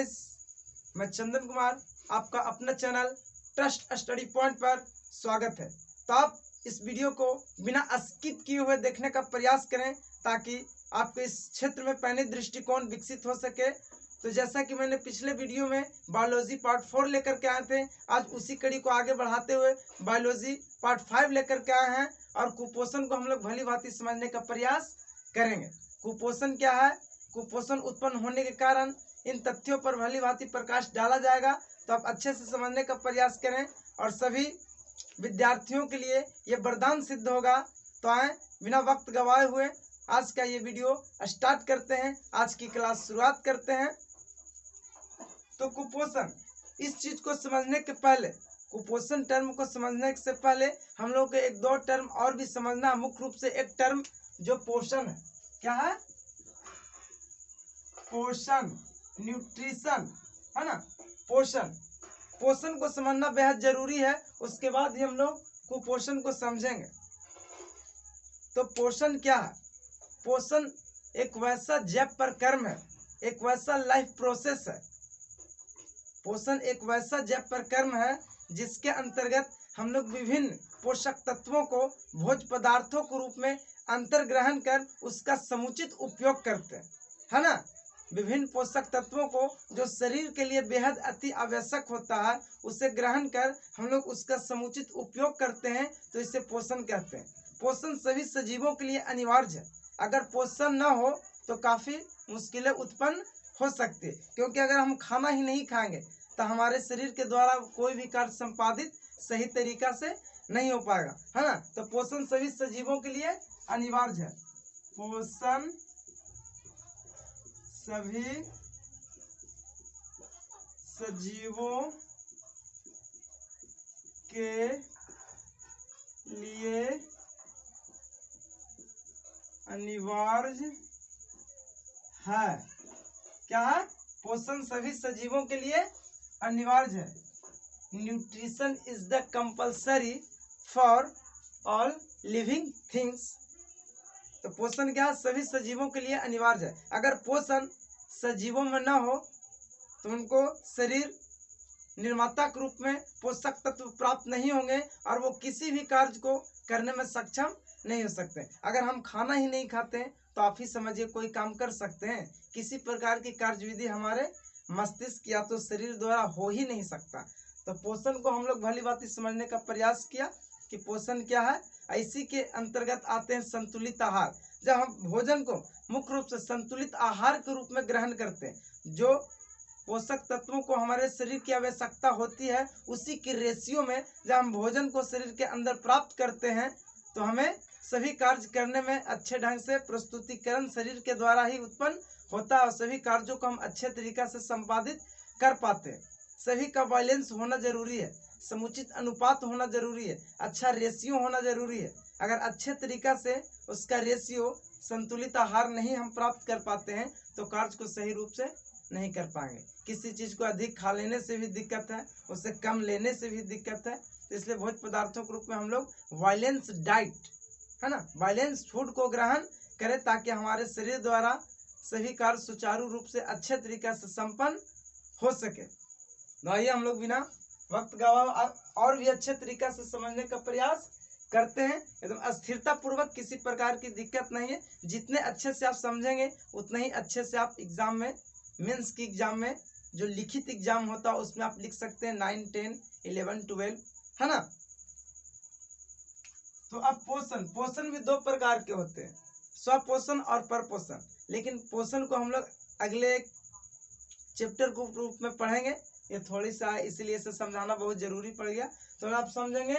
Guys, मैं चंदन कुमार, आपका अपना चैनल ट्रस्ट स्टडी पॉइंट पर स्वागत है। तो आप इस वीडियो को बिना स्किप किए हुए देखने का प्रयास करें ताकि आपको इस क्षेत्र में पहले दृष्टिकोण विकसित हो सके। तो जैसा कि मैंने पिछले वीडियो में बायोलॉजी पार्ट 4 लेकर के आए थे, आज उसी कड़ी को आगे बढ़ाते हुए बायोलॉजी पार्ट 5 लेकर के आए हैं और कुपोषण को हम लोग भली भांति समझने का प्रयास करेंगे। कुपोषण क्या है, कुपोषण उत्पन्न होने के कारण, इन तथ्यों पर भली भांति प्रकाश डाला जाएगा। तो आप अच्छे से समझने का प्रयास करें और सभी विद्यार्थियों के लिए ये वरदान सिद्ध होगा। तो आए बिना वक्त गवाए हुए आज का ये वीडियो स्टार्ट करते हैं, आज की क्लास शुरुआत करते हैं। तो कुपोषण, इस चीज को समझने के पहले, कुपोषण टर्म को समझने से पहले हम लोग को एक दो टर्म और भी समझना। मुख्य रूप से एक टर्म जो पोषण है, क्या है? पोषण, न्यूट्रिशन, है ना। पोषण, पोषण को समझना बेहद जरूरी है, उसके बाद ही हम लोग कुपोषण को समझेंगे। तो पोषण क्या है? पोषण एक वैसा जैव प्रक्रम है, एक वैसा लाइफ प्रोसेस है। पोषण एक वैसा जैव प्रक्रम है जिसके अंतर्गत हम लोग विभिन्न पोषक तत्वों को भोज्य पदार्थों के रूप में अंतर्ग्रहण कर उसका समुचित उपयोग करते हैं, है ना। विभिन्न पोषक तत्वों को जो शरीर के लिए बेहद अति आवश्यक होता है, उसे ग्रहण कर हम लोग उसका समुचित उपयोग करते हैं, तो इसे पोषण कहते हैं। पोषण सभी सजीवों के लिए अनिवार्य है। अगर पोषण न हो तो काफी मुश्किलें उत्पन्न हो सकती है, क्योंकि अगर हम खाना ही नहीं खाएंगे तो हमारे शरीर के द्वारा कोई भी कार्य संपादित सही तरीका से नहीं हो पाएगा, है ना। तो पोषण सभी सजीवों के लिए अनिवार्य है। पोषण सभी सजीवों के लिए अनिवार्य है। क्या है? पोषण सभी सजीवों के लिए अनिवार्य है। Nutrition is the compulsory for all living things. तो पोषण क्या है? सभी सजीवों के लिए अनिवार्य है। अगर पोषण सजीवों में न हो तो उनको शरीर निर्माता के रूप में पोषक तत्व प्राप्त नहीं होंगे और वो किसी भी कार्य को करने में सक्षम नहीं हो सकते। अगर हम खाना ही नहीं खाते हैं तो आप ही समझिए कोई काम कर सकते हैं? किसी प्रकार की कार्यविधि हमारे मस्तिष्क या तो शरीर द्वारा हो ही नहीं सकता। तो पोषण को हम लोग भली भांति समझने का प्रयास किया कि पोषण क्या है। इसी के अंतर्गत आते हैं संतुलित आहार। जब हम भोजन को मुख्य रूप से संतुलित आहार के रूप में ग्रहण करते हैं, जो पोषक तत्वों को हमारे शरीर की आवश्यकता होती है, उसी की रेशियो में जब हम भोजन को शरीर के अंदर प्राप्त करते हैं तो हमें सभी कार्य करने में अच्छे ढंग से प्रस्तुतिकरण शरीर के द्वारा ही उत्पन्न होता है और सभी कार्यों को हम अच्छे तरीका से संपादित कर पाते हैं। सभी का बैलेंस होना जरूरी है, समुचित अनुपात होना जरूरी है, अच्छा रेशियो होना जरूरी है। अगर अच्छे तरीका से उसका रेशियो, संतुलित आहार नहीं हम प्राप्त कर पाते हैं तो कार्य को सही रूप से नहीं कर पाएंगे। किसी चीज को अधिक खा लेने से भी दिक्कत है, उससे कम लेने से भी दिक्कत है। तो इसलिए भोज्य पदार्थों के रूप में हम लोग बैलेंस डाइट, है ना, बैलेंस फूड को ग्रहण करें ताकि हमारे शरीर द्वारा सभी कार्य सुचारू रूप से अच्छे तरीके से संपन्न हो सके। तो आइए हम लोग बिना वक्त गवाए और भी अच्छे तरीका से समझने का प्रयास करते हैं। एकदम स्थिरता पूर्वक, किसी प्रकार की दिक्कत नहीं है। जितने अच्छे से आप समझेंगे उतने ही अच्छे से आप एग्जाम में, मेंस की एग्जाम में, जो लिखित एग्जाम होता है उसमें आप लिख सकते हैं 9, 10, 11, 12, है ना। तो अब पोषण भी दो प्रकार के होते हैं, स्वपोषण और परपोषण। लेकिन पोषण को हम लोग अगले चैप्टर के रूप में पढ़ेंगे, ये थोड़ी सा इसलिए इसे समझाना बहुत जरूरी पड़ गया। तो आप समझेंगे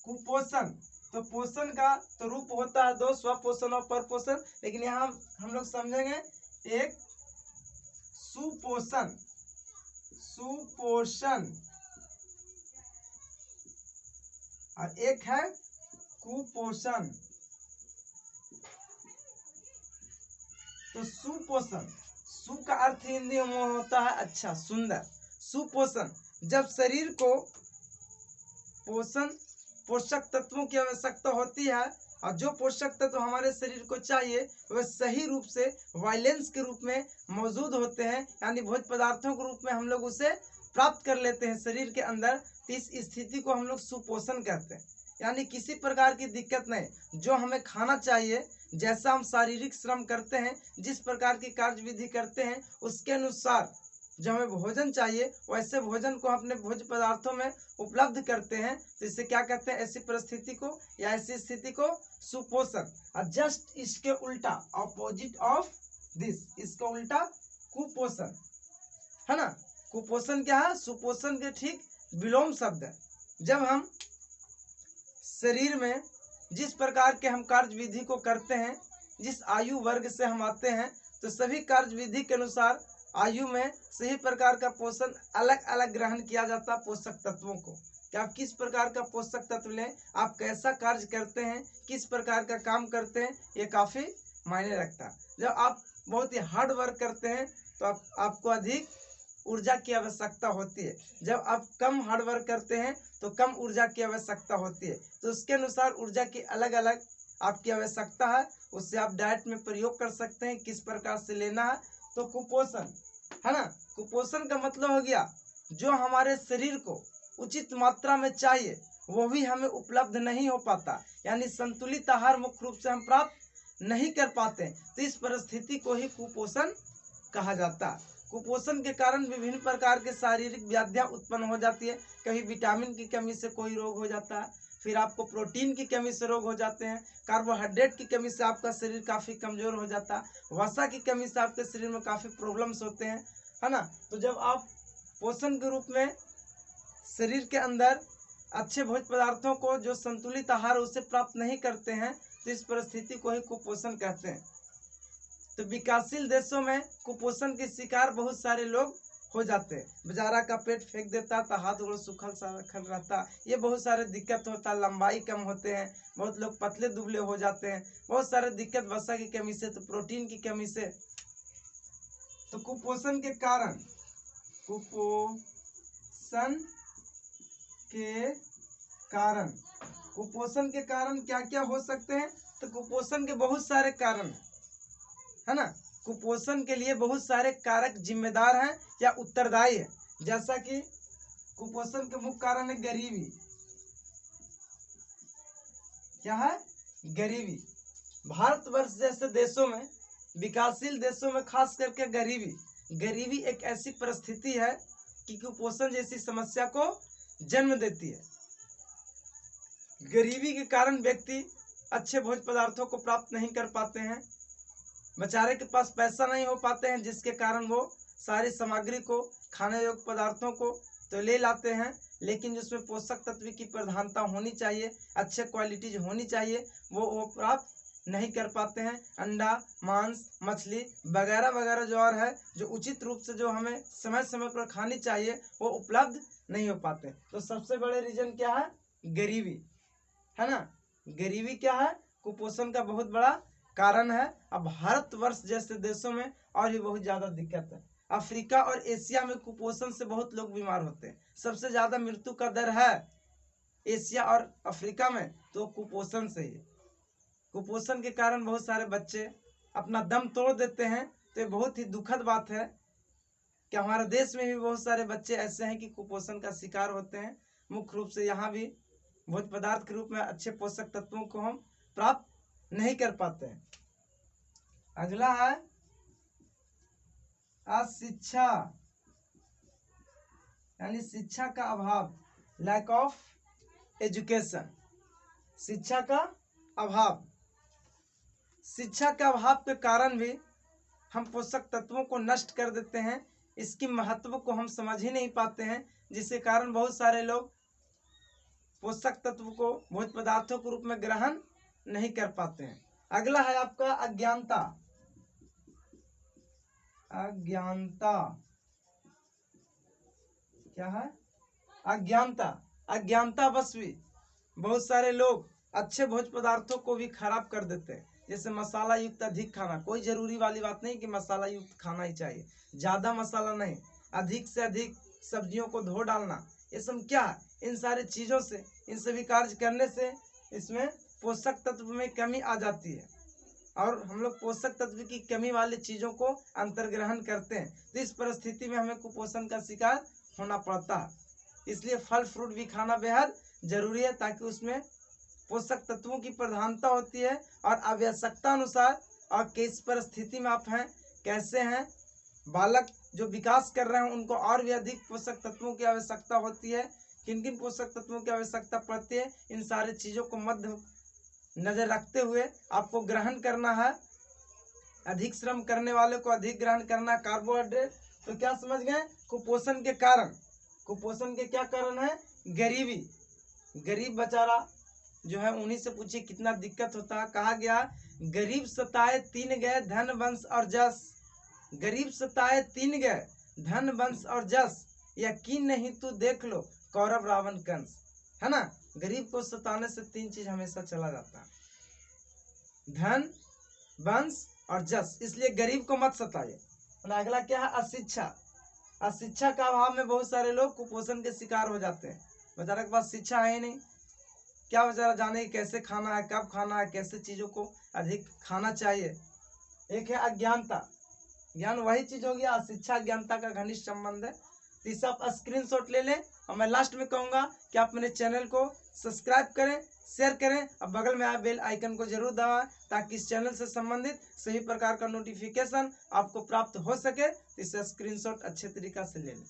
कुपोषण। तो पोषण का तो रूप होता है दो, स्वपोषण और परपोषण। लेकिन यहाँ हम लोग समझेंगे एक सुपोषण, सुपोषण, और एक है कुपोषण। तो सुपोषण, सु का अर्थ हिंदी में होता है अच्छा, सुंदर। सुपोषण, जब शरीर को पोषक तत्वों की आवश्यकता होती है और जो पोषक तत्व हमारे शरीर को चाहिए वह सही रूप से वायलेंस के रूप में मौजूद होते हैं, यानी भोज्य पदार्थों के रूप में हम लोग उसे प्राप्त कर लेते हैं शरीर के अंदर। तो इस स्थिति को हम लोग सुपोषण कहते हैं, यानी किसी प्रकार की दिक्कत नहीं। जो हमें खाना चाहिए, जैसा हम शारीरिक श्रम करते हैं, जिस प्रकार की कार्यविधि करते हैं, उसके अनुसार जो हमें भोजन चाहिए वैसे भोजन को अपने भोज्य पदार्थों में उपलब्ध करते हैं। तो इसे क्या कहते हैं? ऐसी परिस्थिति को या ऐसी स्थिति को सुपोषण। और जस्ट इसके उल्टा, अपोजिट ऑफ दिस, इसका उल्टा कुपोषण है ना। कुपोषण क्या है? सुपोषण के ठीक विलोम शब्द है। जब हम शरीर में जिस प्रकार के हम कार्य विधि को करते हैं, जिस आयु वर्ग से हम आते हैं, तो सभी कार्य विधि के अनुसार आयु में सही प्रकार का पोषण अलग अलग ग्रहण किया जाता है पोषक तत्वों को। कि आप किस प्रकार का पोषक तत्व लें, आप कैसा कार्य करते हैं, किस प्रकार का काम करते हैं, ये काफ़ी मायने रखता है। जब आप बहुत ही हार्ड वर्क करते हैं तो आपको अधिक ऊर्जा की आवश्यकता होती है। जब आप कम हार्ड वर्क करते हैं तो कम ऊर्जा की आवश्यकता होती है। तो उसके अनुसार ऊर्जा की अलग अलग आपकी आवश्यकता है, उससे आप डाइट में प्रयोग कर सकते हैं, किस प्रकार से लेना है। तो कुपोषण है ना। कुपोषण का मतलब हो गया जो हमारे शरीर को उचित मात्रा में चाहिए वो भी हमें उपलब्ध नहीं हो पाता, यानी संतुलित आहार मुख्य रूप से हम प्राप्त नहीं कर पाते। तो इस परिस्थिति को ही कुपोषण कहा जाता है। कुपोषण के कारण विभिन्न प्रकार के शारीरिक व्याधियां उत्पन्न हो जाती है। कभी विटामिन की कमी से कोई रोग हो जाता है, फिर आपको प्रोटीन की कमी से रोग हो जाते हैं, कार्बोहाइड्रेट की कमी से आपका शरीर काफ़ी कमज़ोर हो जाता है, वसा की कमी से आपके शरीर में काफ़ी प्रॉब्लम्स होते हैं, है ना। तो जब आप पोषण के रूप में शरीर के अंदर अच्छे भोज्य पदार्थों को, जो संतुलित आहार उसे प्राप्त नहीं करते हैं, तो इस परिस्थिति को ही कुपोषण कहते हैं। तो विकासशील देशों में कुपोषण के शिकार बहुत सारे लोग हो जाते हैं। बेचारा का पेट फेंक देता तो हाथ गोड़ सूखल साखल रहता, ये बहुत सारे दिक्कत होता, लंबाई कम होते हैं, बहुत लोग पतले दुबले हो जाते हैं, बहुत सारे दिक्कत वसा की कमी से, तो प्रोटीन की कमी से। तो कुपोषण के कारण, कुपोषण के कारण क्या क्या हो सकते हैं? तो कुपोषण के बहुत सारे कारण है ना। कुपोषण के लिए बहुत सारे कारक जिम्मेदार हैं या उत्तरदायी है। जैसा कि कुपोषण के मुख्य कारण है गरीबी। क्या है? गरीबी। भारतवर्ष जैसे देशों में, विकासशील देशों में खास करके गरीबी एक ऐसी परिस्थिति है कि कुपोषण जैसी समस्या को जन्म देती है। गरीबी के कारण व्यक्ति अच्छे भोज्य पदार्थों को प्राप्त नहीं कर पाते हैं, बेचारे के पास पैसा नहीं हो पाते हैं, जिसके कारण वो सारी सामग्री को, खाने योग्य पदार्थों को तो ले लाते हैं, लेकिन जिसमें पोषक तत्व की प्रधानता होनी चाहिए, अच्छे क्वालिटीज होनी चाहिए, वो प्राप्त नहीं कर पाते हैं। अंडा, मांस, मछली वगैरह वगैरह जो और है, जो उचित रूप से जो हमें समय समय पर खानी चाहिए, वो उपलब्ध नहीं हो पाते। तो सबसे बड़े रीजन क्या है? गरीबी, है ना। गरीबी क्या है? कुपोषण का बहुत बड़ा कारण है। अब भारतवर्ष जैसे देशों में और भी बहुत ज़्यादा दिक्कत है। अफ्रीका और एशिया में कुपोषण से बहुत लोग बीमार होते हैं। सबसे ज़्यादा मृत्यु का दर है एशिया और अफ्रीका में, तो कुपोषण से ही। कुपोषण के कारण बहुत सारे बच्चे अपना दम तोड़ देते हैं। तो ये बहुत ही दुखद बात है कि हमारे देश में भी बहुत सारे बच्चे ऐसे हैं कि कुपोषण का शिकार होते हैं। मुख्य रूप से यहाँ भी भोज्य पदार्थ के रूप में अच्छे पोषक तत्वों को हम प्राप्त नहीं कर पाते हैं। अगला है अशिक्षा, यानी शिक्षा का अभाव, लैक ऑफ एजुकेशन। शिक्षा का अभाव, शिक्षा के अभाव के कारण भी हम पोषक तत्वों को नष्ट कर देते हैं, इसकी महत्व को हम समझ ही नहीं पाते हैं, जिसके कारण बहुत सारे लोग पोषक तत्व को भोज्य पदार्थों के रूप में ग्रहण नहीं कर पाते हैं। अगला है आपका अज्ञानता। क्या है? अज्ञानतावश भी बहुत सारे लोग अच्छे भोज्य पदार्थों को भी खराब कर देते हैं। जैसे मसाला युक्त अधिक खाना, कोई जरूरी वाली बात नहीं कि मसाला युक्त खाना ही चाहिए, ज़्यादा मसाला नहीं, अधिक से अधिक सब्जियों को धो डालना, ये सब क्या है? इन सारे चीज़ों से, इन सभी कार्य करने से इसमें पोषक तत्व में कमी आ जाती है और हम लोग पोषक तत्व की कमी वाली चीज़ों को अंतर्ग्रहण करते हैं, तो इस परिस्थिति में हमें कुपोषण का शिकार होना पड़ता है। इसलिए फल फ्रूट भी खाना बेहद जरूरी है, ताकि उसमें पोषक तत्वों की प्रधानता होती है और आवश्यकता अनुसार और किस परिस्थिति में आप हैं, कैसे हैं, बालक जो विकास कर रहे हैं उनको और भी अधिक पोषक तत्वों की आवश्यकता होती है, किन किन पोषक तत्वों की आवश्यकता पड़ती है, इन सारी चीज़ों को मध्य नजर रखते हुए आपको ग्रहण करना है। अधिक श्रम करने वाले को अधिक ग्रहण करना कार्बोहाइड्रेट। तो क्या समझ गए? कुपोषण के कारण, कुपोषण के क्या कारण है? गरीबी। गरीब बेचारा जो है उन्हीं से पूछिए कितना दिक्कत होता है। कहा गया गरीब सताए तीन गए धन वंश और जस। गरीब सताए तीन गए धन वंश और जस, यकीन नहीं तू देख लो कौरव रावण कंस। है ना, गरीब को सताने से तीन चीज हमेशा चला जाता है, धन, वंश और जस। इसलिए गरीब को मत सताइए। अगला क्या है? अशिक्षा। अशिक्षा का अभाव में बहुत सारे लोग कुपोषण के शिकार हो जाते हैं। बेचारा के पास शिक्षा है ही नहीं, क्या बेचारा जाने कैसे खाना है, कब खाना है, कैसे चीजों को अधिक खाना चाहिए। एक है अज्ञानता। ज्ञान वही चीज हो गया, अशिक्षा ज्ञानता का घनिष्ठ संबंध है। तो इसे आप स्क्रीनशॉट ले लें और मैं लास्ट में कहूंगा कि आप मेरे चैनल को सब्सक्राइब करें, शेयर करें और बगल में आए बेल आइकन को जरूर दबाएं, ताकि इस चैनल से संबंधित सभी प्रकार का नोटिफिकेशन आपको प्राप्त हो सके। इसे स्क्रीनशॉट अच्छे तरीका से ले लें।